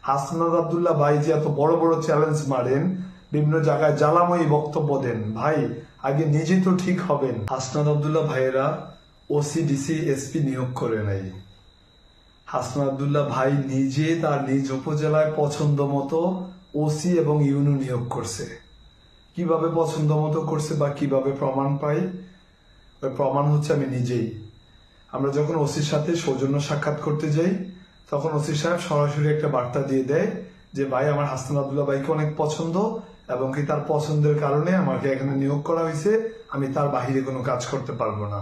হাসনাত আব্দুল্লাহ ভাই যে এত বড় বড় চ্যালেঞ্জ মারেন, বিভিন্ন জায়গায় জ্বালাময়ী বক্তব্য দেন, ভাই আগে নিজে তো ঠিক হবেন। হাসনাত আব্দুল্লাহ ভাইয়েরা ওসি, ডিসি, এসপি নিয়োগ করে নাই। হাসনাত আব্দুল্লাহ ভাই নিজে তার নিজ উপজেলায় পছন্দ মতো ওসি এবং ইউনো নিয়োগ করছে। কিভাবে পছন্দ মতো করছে বা কিভাবে প্রমাণ পাই, ওই প্রমাণ হচ্ছে আমি নিজেই। আমরা যখন ওসির সাথে সৌজন্য সাক্ষাৎ করতে যাই, তখন ওসি সাহেব সরাসরি একটা বার্তা দিয়ে দেয় যে ভাই আমার হাসনাত আব্দুল্লাহ ভাইকে অনেক পছন্দ এবং কি তার পছন্দের কারণে আমাকে এখানে নিয়োগ করা হয়েছে, আমি তার বাহিরে কোনো কাজ করতে পারবো না।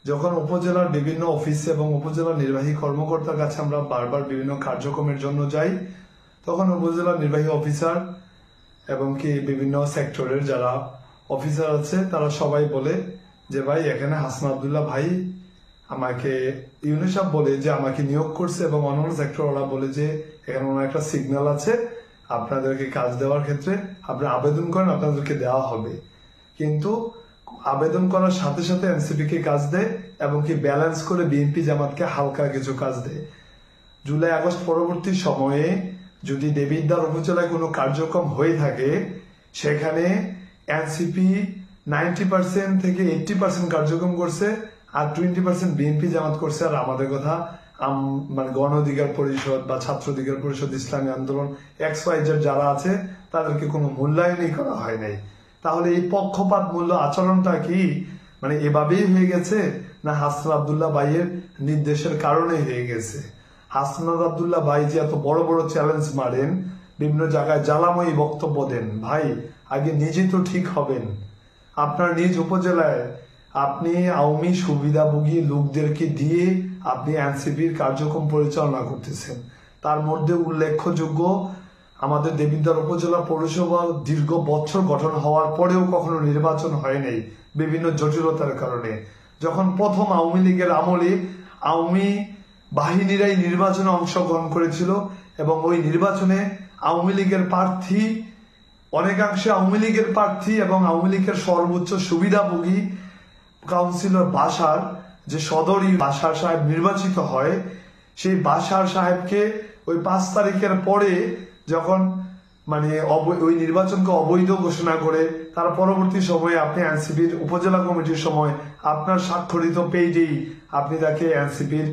যখন উপজেলার বিভিন্ন অফিস এবং উপজেলা নির্বাহী কর্মকর্তার কাছে আমরা বারবার বিভিন্ন কার্যক্রমের জন্য যাই, তখন উপজেলা নির্বাহী অফিসার এবং কি বিভিন্ন সেক্টরের যারা অফিসার আছে তারা সবাই বলে যে ভাই এখানে হাসনাত আব্দুল্লাহ ভাই আমাকে, ইউনিসেফ বলে যে আমাকে নিয়োগ করছে এবং অন্যান্য সেক্টর ওরা বলে যে এখানে ওনার একটা সিগন্যাল আছে, আপনাদেরকে কাজ দেওয়ার ক্ষেত্রে আপনারা আবেদন করেন, আপনাদেরকে দেওয়া হবে। কিন্তু আবেদন করার সাথে সাথে এনসিপি কে কাজ দেয় এবং কি ব্যালেন্স করে বিএনপি জামাতকে হালকা কিছু কাজ দেয়। জুলাই আগস্ট পরবর্তী সময়ে যদি দেবিদ্বার উপজেলায় কোনো কার্যক্রম হয়ে থাকে, সেখানে এনসিপি 90% থেকে 80% কার্যক্রম করছে আর 20% বিএনপি জামাত করছে। আর আমাদের কথা মানে গণ অধিকার পরিষদ বা ছাত্র অধিকার পরিষদ, ইসলামী আন্দোলন, XYZ যারা আছে তাদেরকে কোনো মূল্যায়নই করা হয় নাই। তাহলে এই পক্ষপাত মূল্য আচরণটা কি মানে এভাবেই হয়ে গেছে, না হাসনাত আব্দুল্লাহ ভাইয়ের নির্দেশের কারণে হয়ে গেছে? হাসনাত আব্দুল্লাহ ভাই যে এত বড় বড় চ্যালেঞ্জ মারেন, বিভিন্ন জায়গায় জ্বালাময়ী বক্তব্য দেন, ভাই আগে নিজে তো ঠিক হবেন। আপনার নিজ উপজেলায় আপনি আওয়ামী সুবিধাভোগী লোকদেরকে দিয়ে আপনি এনসিপির কার্যক্রম পরিচালনা করতেছেন। তার মধ্যে উল্লেখযোগ্য আমাদের দেবিদ্বার উপজেলা পৌরসভা দীর্ঘ বছর গঠন হওয়ার পরেও কখনো নির্বাচন হয় নাই বিভিন্ন জটিলতার কারণে। যখন প্রথম আওয়ামী লীগের আমলে আওয়ামী বাহিনীরাই নির্বাচনে অংশগ্রহণ করেছিল এবং ওই নির্বাচনে আওয়ামী লীগের প্রার্থী, অনেকাংশে আওয়ামী লীগের প্রার্থী এবং আওয়ামী লীগের সর্বোচ্চ সুবিধাভোগী কাউন্সিলর বাশার, যে সদরী বাশার সাহেব নির্বাচিত হয়, সেই বাশার সাহেবকে ওই 5 তারিখের পরে যখন মানে ওই নির্বাচনকে অবৈধ ঘোষণা করে তার পরবর্তী সময়ে আপনি এনসিপির উপজেলা কমিটির সময় আপনার স্বাক্ষরিত পেজেই আপনি তাকে এনসিপির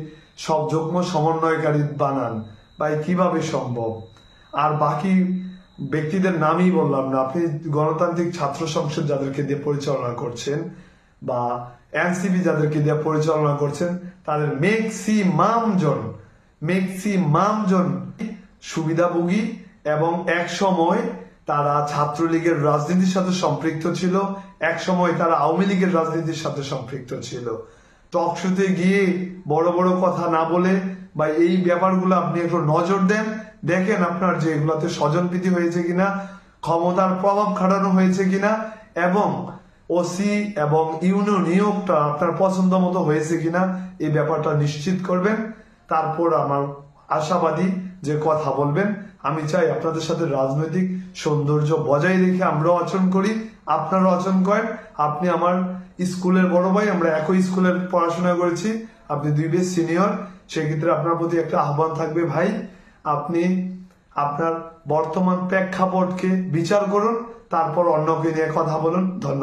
সব যুগ্ম সমন্বয়কারী বানান, ভাই কিভাবে সম্ভব? আর বাকি ব্যক্তিদের নামই বললাম না, আপনি গণতান্ত্রিক ছাত্র সংসদ যাদেরকে দিয়ে পরিচালনা করছেন বা এনসিপি যাদেরকে দিয়ে পরিচালনা করছেন, তাদের ম্যাক্সিমাম জন সুবিধাভোগী এবং এক সময় তারা ছাত্রলীগের রাজনীতির সাথে সম্পৃক্ত ছিল, এক সময় তারা আওয়ামী লীগের রাজনীতির সাথে সম্পৃক্ত ছিল। টকশোতে গিয়ে বড় বড় কথা না বলে বা এই ব্যাপারগুলো আপনি একটু নজর দেন, দেখেন আপনার যে এগুলাতে স্বজনপ্রীতি হয়েছে কিনা, ক্ষমতার প্রভাব খাটানো হয়েছে কিনা এবং ওসি এবং ইউনো নিয়োগটা আপনার পছন্দ মতো হয়েছে কিনা, এই ব্যাপারটা নিশ্চিত করবেন। তারপর আমার আশাবাদী যে কথা বলবেন। আমি চাই আপনাদের সাথে রাজনৈতিক সৌন্দর্য বজায় রেখে আমরাও আচরণ করি, আপনারাও আচরণ করেন। আপনি আমার স্কুলের বড় ভাই, আমরা একই স্কুলের পড়াশোনা করেছি, আপনি 2 বেশ সিনিয়র, সেক্ষেত্রে আপনার প্রতি একটা আহ্বান থাকবে, ভাই আপনি আপনার বর্তমান প্রেক্ষাপটকে বিচার করুন, তারপর অন্যকে নিয়ে কথা বলুন। ধন্যবাদ।